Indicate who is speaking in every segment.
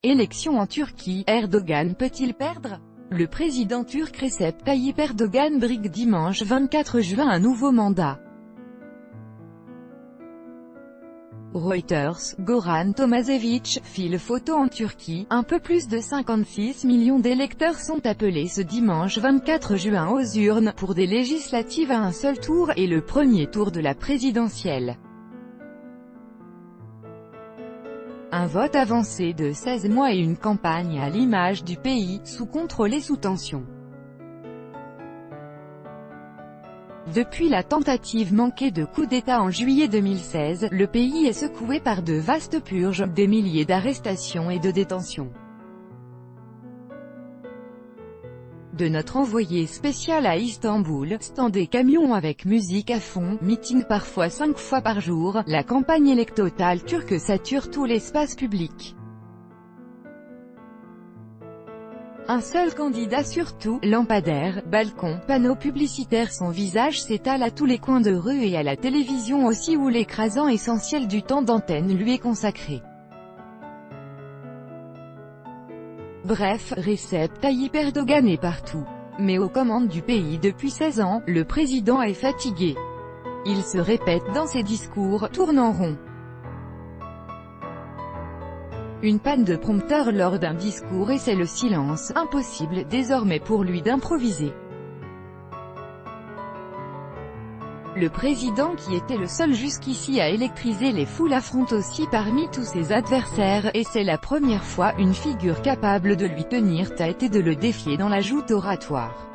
Speaker 1: Élections en Turquie, Erdogan peut-il perdre? Le président turc Recep Tayyip Erdogan brigue dimanche 24 juin un nouveau mandat. Reuters, Goran Tomašević, file photo en Turquie, un peu plus de 56 millions d'électeurs sont appelés ce dimanche 24 juin aux urnes, pour des législatives à un seul tour, et le premier tour de la présidentielle. Un vote avancé de 16 mois et une campagne à l'image du pays, sous contrôle et sous tension. Depuis la tentative manquée de coup d'État en juillet 2016, le pays est secoué par de vastes purges, des milliers d'arrestations et de détentions. De notre envoyé spécial à Istanbul, stand des camions avec musique à fond, meeting parfois 5 fois par jour, la campagne électorale turque sature tout l'espace public. Un seul candidat sur tout, lampadaires, balcons, panneaux publicitaires, son visage s'étale à tous les coins de rue et à la télévision aussi où l'écrasant essentiel du temps d'antenne lui est consacré. Bref, Recep Tayyip Erdogan est partout. Mais aux commandes du pays depuis 16 ans, le président est fatigué. Il se répète dans ses discours, tourne en rond. Une panne de prompteur lors d'un discours et c'est le silence, impossible désormais pour lui d'improviser. Le président qui était le seul jusqu'ici à électriser les foules affronte aussi parmi tous ses adversaires, et c'est la première fois une figure capable de lui tenir tête et de le défier dans la joute oratoire.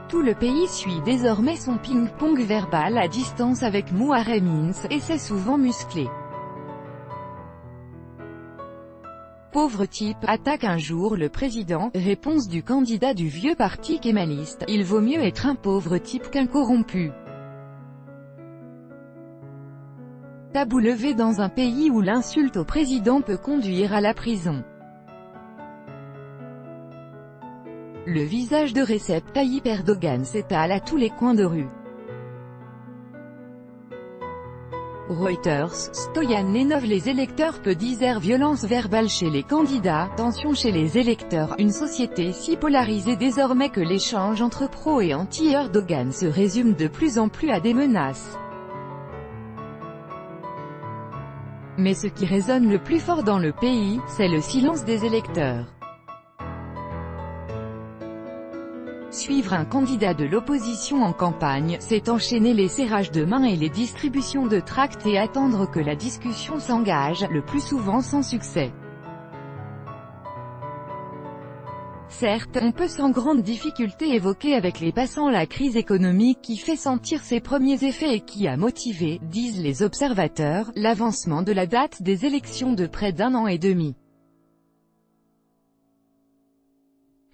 Speaker 1: Tout le pays suit désormais son ping-pong verbal à distance avec Muharrem İnce, et c'est souvent musclé. Pauvre type, attaque un jour le président, réponse du candidat du vieux parti kémaliste, il vaut mieux être un pauvre type qu'un corrompu. Tabou levé dans un pays où l'insulte au président peut conduire à la prison. Le visage de Recep Tayyip Erdogan s'étale à tous les coins de rue. Reuters, Stoyan Nenov. Les électeurs peu disent violence verbale chez les candidats, tension chez les électeurs, une société si polarisée désormais que l'échange entre pro et anti-Erdogan se résume de plus en plus à des menaces. Mais ce qui résonne le plus fort dans le pays, c'est le silence des électeurs. Suivre un candidat de l'opposition en campagne, c'est enchaîner les serrages de main et les distributions de tracts et attendre que la discussion s'engage, le plus souvent sans succès. Certes, on peut sans grande difficulté évoquer avec les passants la crise économique qui fait sentir ses premiers effets et qui a motivé, disent les observateurs, l'avancement de la date des élections de près d'1 an et demi.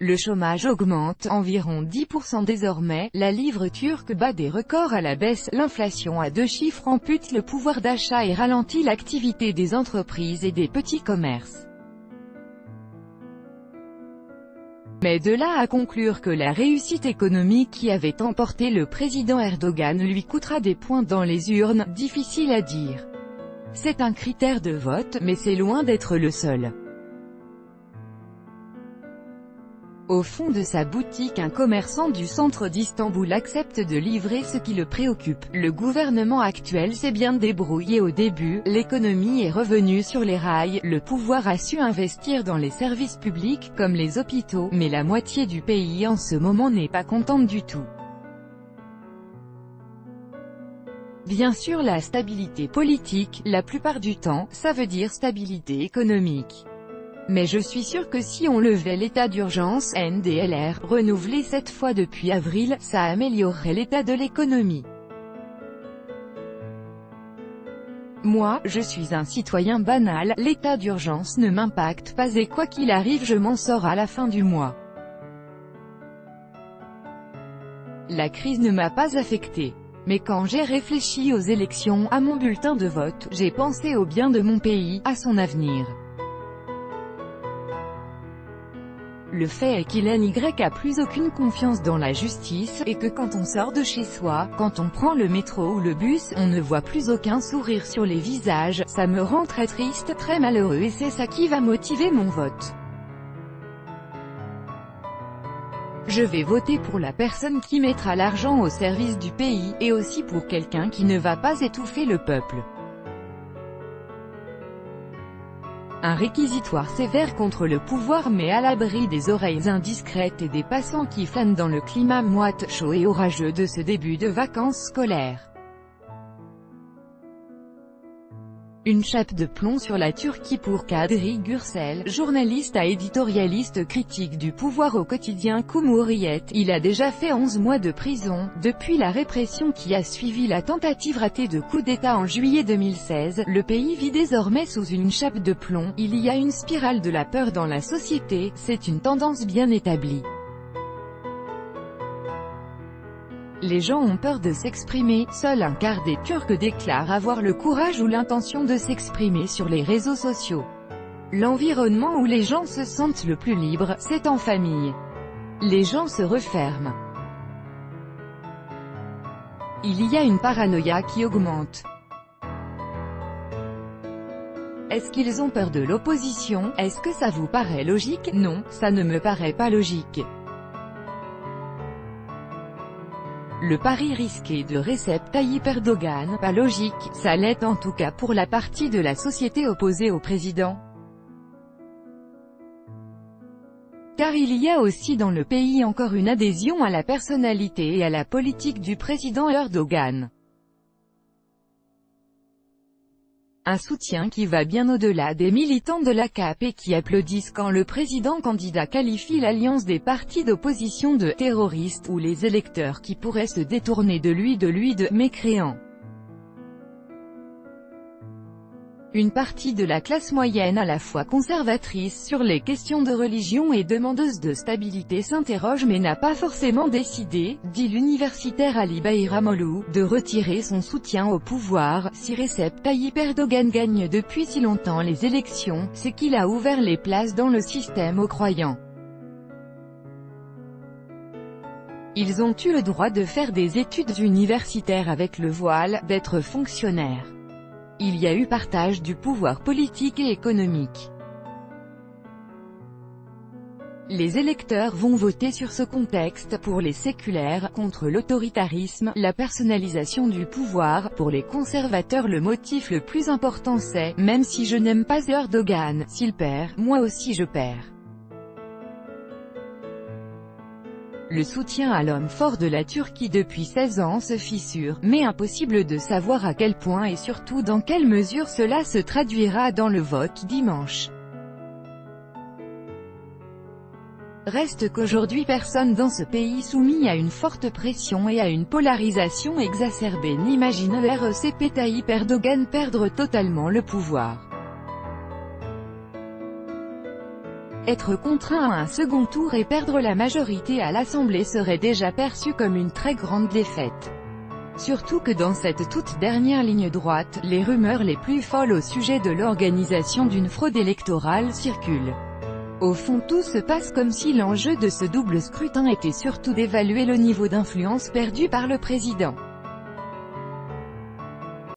Speaker 1: Le chômage augmente, environ 10% désormais, la livre turque bat des records à la baisse, l'inflation à 2 chiffres ampute le pouvoir d'achat et ralentit l'activité des entreprises et des petits commerces. Mais de là à conclure que la réussite économique qui avait emporté le président Erdogan lui coûtera des points dans les urnes, difficile à dire. C'est un critère de vote, mais c'est loin d'être le seul. Au fond de sa boutique, un commerçant du centre d'Istanbul accepte de livrer ce qui le préoccupe. Le gouvernement actuel s'est bien débrouillé au début, l'économie est revenue sur les rails, le pouvoir a su investir dans les services publics, comme les hôpitaux, mais la moitié du pays en ce moment n'est pas contente du tout. Bien sûr, la stabilité politique, la plupart du temps, ça veut dire stabilité économique. Mais je suis sûr que si on levait l'état d'urgence, NDLR, renouvelé 7 fois depuis avril, ça améliorerait l'état de l'économie. Moi, je suis un citoyen banal, l'état d'urgence ne m'impacte pas et quoi qu'il arrive je m'en sors à la fin du mois. La crise ne m'a pas affecté. Mais quand j'ai réfléchi aux élections, à mon bulletin de vote, j'ai pensé au bien de mon pays, à son avenir. Le fait est qu'il NY a plus aucune confiance dans la justice, et que quand on sort de chez soi, quand on prend le métro ou le bus, on ne voit plus aucun sourire sur les visages. Ça me rend très triste, très malheureux et c'est ça qui va motiver mon vote. Je vais voter pour la personne qui mettra l'argent au service du pays, et aussi pour quelqu'un qui ne va pas étouffer le peuple. Un réquisitoire sévère contre le pouvoir mais à l'abri des oreilles indiscrètes et des passants qui flânent dans le climat moite, chaud et orageux de ce début de vacances scolaires. Une chape de plomb sur la Turquie pour Kadri Gürsel, journaliste à éditorialiste critique du pouvoir au quotidien Cumhuriyet. Il a déjà fait 11 mois de prison. Depuis la répression qui a suivi la tentative ratée de coup d'État en juillet 2016, le pays vit désormais sous une chape de plomb. Il y a une spirale de la peur dans la société, c'est une tendance bien établie. Les gens ont peur de s'exprimer, seul un quart des Turcs déclarent avoir le courage ou l'intention de s'exprimer sur les réseaux sociaux. L'environnement où les gens se sentent le plus libres, c'est en famille. Les gens se referment. Il y a une paranoïa qui augmente. Est-ce qu'ils ont peur de l'opposition? Est-ce que ça vous paraît logique? Non, ça ne me paraît pas logique. Le pari risqué de Recep Tayyip Erdogan, pas logique, ça l'est en tout cas pour la partie de la société opposée au président. Car il y a aussi dans le pays encore une adhésion à la personnalité et à la politique du président Erdogan. Un soutien qui va bien au-delà des militants de l'AKP qui applaudissent quand le président candidat qualifie l'alliance des partis d'opposition de « terroriste » ou les électeurs qui pourraient se détourner de lui de mécréant. Une partie de la classe moyenne à la fois conservatrice sur les questions de religion et demandeuse de stabilité s'interroge mais n'a pas forcément décidé, dit l'universitaire Ali Bayramoglu, de retirer son soutien au pouvoir. Si Recep Tayyip Erdogan gagne depuis si longtemps les élections, c'est qu'il a ouvert les places dans le système aux croyants. Ils ont eu le droit de faire des études universitaires avec le voile, d'être fonctionnaires. Il y a eu partage du pouvoir politique et économique. Les électeurs vont voter sur ce contexte. Pour les séculaires, contre l'autoritarisme, la personnalisation du pouvoir. Pour les conservateurs, le motif le plus important c'est « même si je n'aime pas Erdogan, s'il perd, moi aussi je perds ». Le soutien à l'homme fort de la Turquie depuis 16 ans se fissure, mais impossible de savoir à quel point et surtout dans quelle mesure cela se traduira dans le vote dimanche. Reste qu'aujourd'hui personne dans ce pays soumis à une forte pression et à une polarisation exacerbée n'imagine Recep Tayyip Erdogan perdre totalement le pouvoir. Être contraint à un second tour et perdre la majorité à l'Assemblée serait déjà perçu comme une très grande défaite. Surtout que dans cette toute dernière ligne droite, les rumeurs les plus folles au sujet de l'organisation d'une fraude électorale circulent. Au fond tout se passe comme si l'enjeu de ce double scrutin était surtout d'évaluer le niveau d'influence perdu par le président.